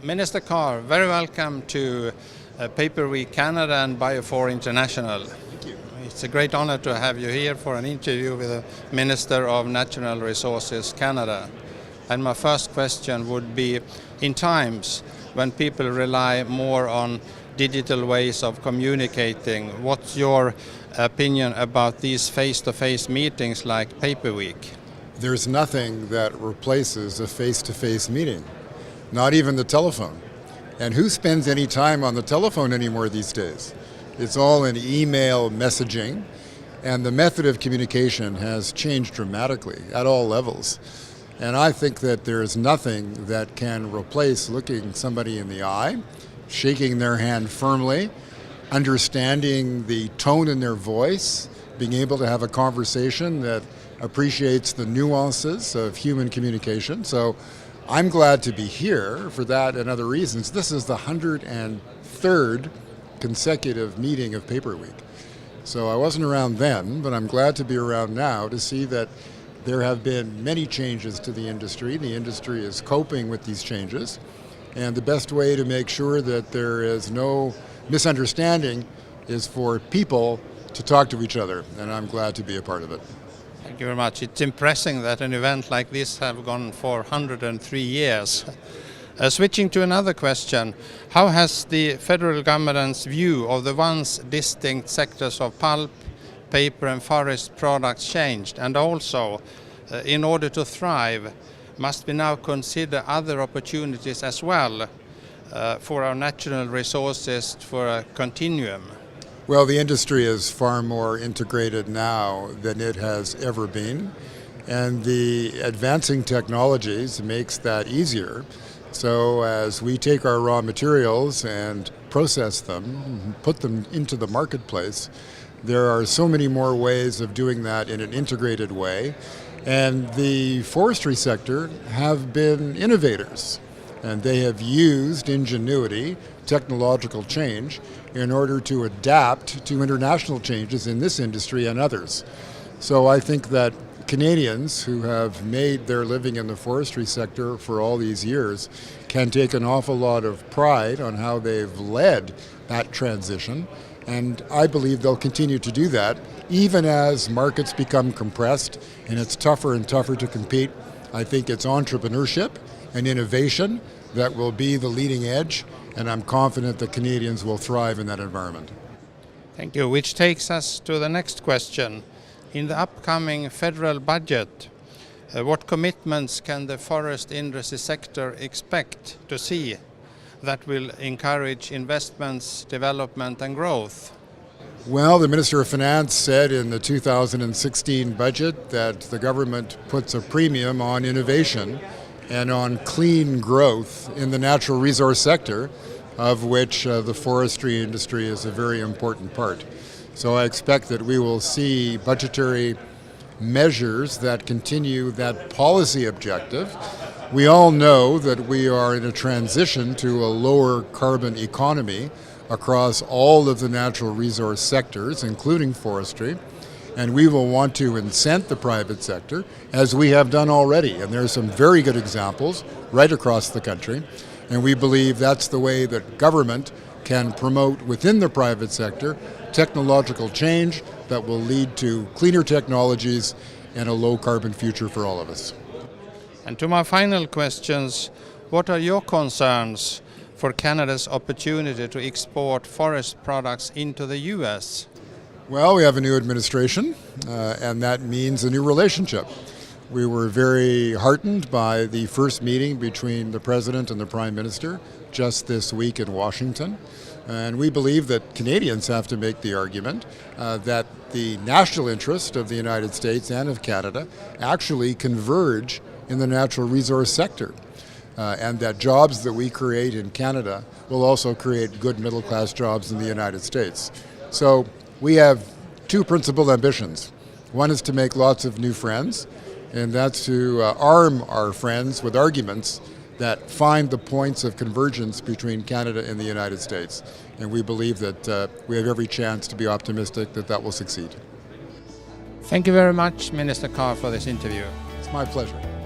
Minister Carr, very welcome to Paper Week Canada and Bio4 International. Thank you. It's a great honor to have you here for an interview with the Minister of Natural Resources Canada. And my first question would be, in times when people rely more on digital ways of communicating, what's your opinion about these face-to-face meetings like Paper Week? There's nothing that replaces a face-to-face meeting, not even the telephone. And who spends any time on the telephone anymore these days? It's all in email messaging, and the method of communication has changed dramatically at all levels. And I think that there is nothing that can replace looking somebody in the eye, shaking their hand firmly, understanding the tone in their voice, being able to have a conversation that appreciates the nuances of human communication. So I'm glad to be here for that and other reasons. This is the 103rd consecutive meeting of Paper Week. So I wasn't around then, but I'm glad to be around now to see that there have been many changes to the industry. The industry is coping with these changes, and the best way to make sure that there is no misunderstanding is for people to talk to each other, and I'm glad to be a part of it. Thank you very much. It's impressive that an event like this have gone for 103 years. Switching to another question, how has the federal government's view of the once distinct sectors of pulp, paper and forest products changed? And also, in order to thrive, must we now consider other opportunities as well for our natural resources for a continuum? Well, the industry is far more integrated now than it has ever been, and the advancing technologies makes that easier. So as we take our raw materials and process them, put them into the marketplace, there are so many more ways of doing that in an integrated way. And the forestry sector have been innovators, and they have used ingenuity, technological change, in order to adapt to international changes in this industry and others. So I think that Canadians who have made their living in the forestry sector for all these years can take an awful lot of pride on how they've led that transition, and I believe they'll continue to do that even as markets become compressed and it's tougher and tougher to compete. I think it's entrepreneurship and innovation that will be the leading edge, and I'm confident that Canadians will thrive in that environment. Thank you, which takes us to the next question. In the upcoming federal budget, what commitments can the forest industry sector expect to see that will encourage investments, development and growth? Well, the Minister of Finance said in the 2016 budget that the government puts a premium on innovation and on clean growth in the natural resource sector, of which the forestry industry is a very important part. So I expect that we will see budgetary measures that continue that policy objective. We all know that we are in a transition to a lower carbon economy across all of the natural resource sectors, including forestry, and we will want to incent the private sector, as we have done already. And there are some very good examples right across the country, and we believe that's the way that government can promote within the private sector technological change that will lead to cleaner technologies and a low carbon future for all of us. And to my final questions, what are your concerns for Canada's opportunity to export forest products into the US? Well, we have a new administration, and that means a new relationship. We were very heartened by the first meeting between the President and the Prime Minister just this week in Washington. And we believe that Canadians have to make the argument that the national interest of the United States and of Canada actually converge in the natural resource sector. And that jobs that we create in Canada will also create good middle-class jobs in the United States. So we have two principal ambitions. One is to make lots of new friends, and that's to arm our friends with arguments that find the points of convergence between Canada and the United States. And we believe that we have every chance to be optimistic that that will succeed. Thank you very much, Minister Carr, for this interview. It's my pleasure.